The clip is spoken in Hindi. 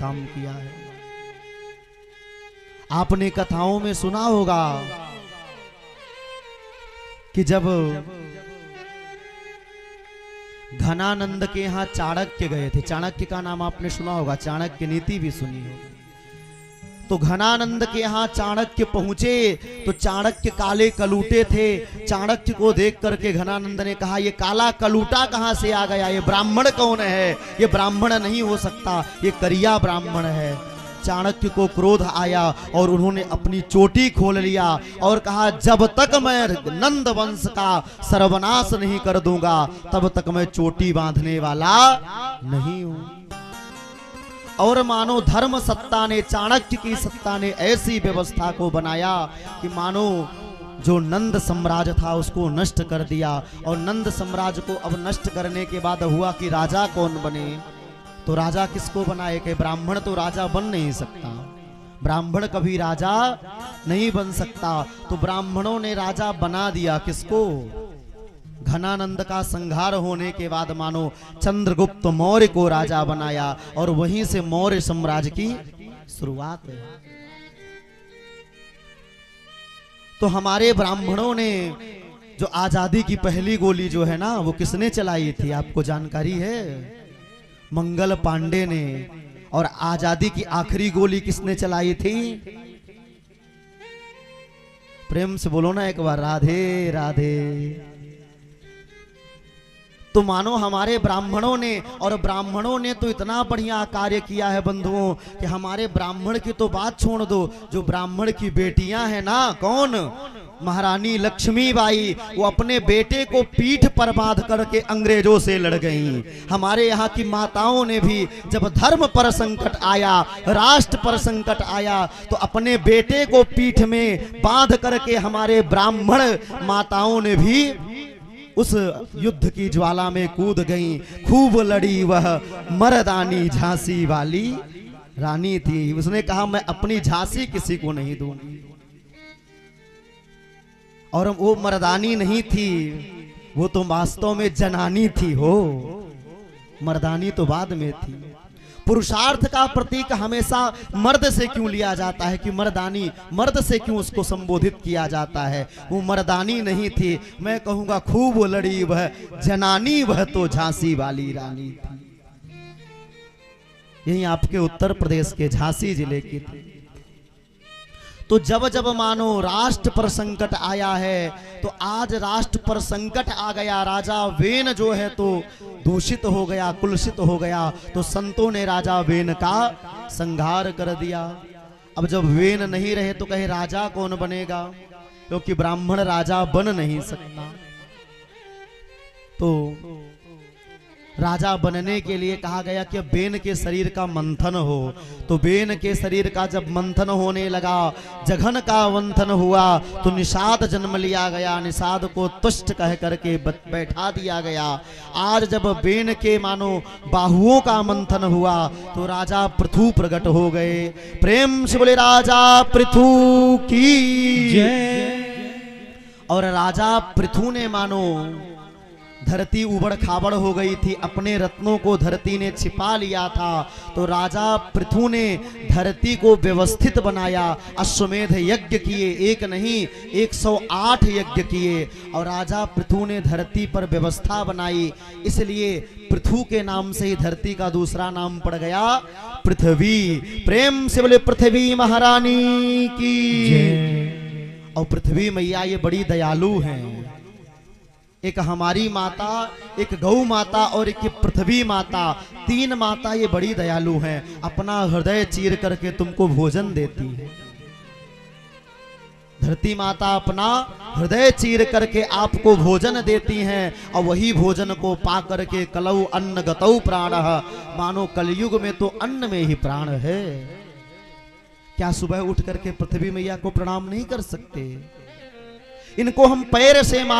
काम किया है। आपने कथाओं में सुना होगा कि जब घनानंद के यहां चाणक्य गए थे, चाणक्य का नाम आपने सुना होगा, चाणक्य नीति भी सुनी होगी। तो घनानंद के यहाँ चाणक्य पहुंचे तो चाणक्य काले कलूटे थे। चाणक्य को देख करके घनानंद ने कहा, ये काला कलूटा कहां से आ गया, ये ब्राह्मण कौन है, ये ब्राह्मण नहीं हो सकता, ये करिया ब्राह्मण है। चाणक्य को क्रोध आया और उन्होंने अपनी चोटी खोल लिया और कहा, जब तक मैं नंद वंश का सर्वनाश नहीं कर दूंगा तब तक मैं चोटी बांधने वाला नहीं हूं। और मानो धर्म सत्ता ने, चाणक्य की सत्ता ने ऐसी व्यवस्था को बनाया कि मानो जो नंद साम्राज्य था उसको नष्ट कर दिया। और नंद साम्राज्य को अब नष्ट करने के बाद हुआ कि राजा कौन बने, तो राजा किसको बनाए कि ब्राह्मण तो राजा बन नहीं सकता, ब्राह्मण कभी राजा नहीं बन सकता। तो ब्राह्मणों ने राजा बना दिया किसको, घनानंद का संहार होने के बाद मानो चंद्रगुप्त मौर्य को राजा बनाया और वहीं से मौर्य साम्राज्य की शुरुआत है। तो हमारे ब्राह्मणों ने जो आजादी की पहली गोली जो है ना वो किसने चलाई थी, आपको जानकारी है? मंगल पांडे ने। और आजादी की आखिरी गोली किसने चलाई थी? प्रेम से बोलो ना एक बार, राधे राधे। तो मानो हमारे ब्राह्मणों ने, और ब्राह्मणों ने तो इतना बढ़िया कार्य किया है बंधुओं कि हमारे ब्राह्मण की तो बात छोड़ दो, जो ब्राह्मण की बेटियां हैं ना, कौन, महारानी लक्ष्मीबाई, वो अपने बेटे को पीठ पर बांध करके अंग्रेजों से लड़ गईं। हमारे यहाँ की माताओं ने भी जब धर्म पर संकट आया, राष्ट्र पर संकट आया, तो अपने बेटे को पीठ में बांध करके हमारे ब्राह्मण माताओं ने भी उस युद्ध की ज्वाला में कूद गईं। खूब लड़ी वह मर्दानी झांसी वाली रानी थी। उसने कहा, मैं अपनी झांसी किसी को नहीं दूंगी। और वो मर्दानी नहीं थी, वो तो वास्तव में जनानी थी। हो, मर्दानी तो बाद में थी। पुरुषार्थ का प्रतीक हमेशा मर्द से क्यों लिया जाता है कि मर्दानी, मर्द से क्यों उसको संबोधित किया जाता है? वो मर्दानी नहीं थी, मैं कहूंगा खूब लड़ी वह जनानी, वह तो झांसी वाली रानी थी। यही आपके उत्तर प्रदेश के झांसी जिले की थी। तो जब जब मानो राष्ट्र पर संकट आया है, तो आज राष्ट्र पर संकट आ गया, राजा वेन जो है तो दूषित हो गया, कुलसित हो गया, तो संतों ने राजा वेन का संहार कर दिया। अब जब वेन नहीं रहे तो कहे राजा कौन बनेगा, क्योंकि ब्राह्मण राजा बन नहीं सकता। तो राजा बनने के लिए कहा गया कि बेन के शरीर का मंथन हो। तो बेन के शरीर का जब मंथन होने लगा, जघन का मंथन हुआ, तो निषाद जन्म लिया गया। निषाद को तुष्ट कह करके बैठा दिया गया। आज जब बेन के मानो बाहुओं का मंथन हुआ तो राजा पृथु प्रकट हो गए। प्रेम से बोले राजा पृथु की जय। और राजा पृथु ने मानो, धरती उबड़ खाबड़ हो गई थी, अपने रत्नों को धरती ने छिपा लिया था, तो राजा पृथु ने धरती को व्यवस्थित बनाया। अश्वमेध यज्ञ किए, एक नहीं 108 यज्ञ किए, और राजा पृथु ने धरती पर व्यवस्था बनाई। इसलिए पृथु के नाम से ही धरती का दूसरा नाम पड़ गया पृथ्वी। प्रेम से बोले पृथ्वी महारानी की। और पृथ्वी मैया ये बड़ी दयालु हैं। एक हमारी माता, एक गौ माता और एक पृथ्वी माता, तीन माता ये बड़ी दयालु हैं। अपना हृदय चीर करके तुमको भोजन देती है। धरती माता अपना हृदय चीर करके आपको भोजन देती हैं, और वही भोजन को पा करके कलौ अन्न गतौ प्राणः, मानो कलयुग में तो अन्न में ही प्राण है। क्या सुबह उठ करके पृथ्वी मैया को प्रणाम नहीं कर सकते? इनको हम पैर से मार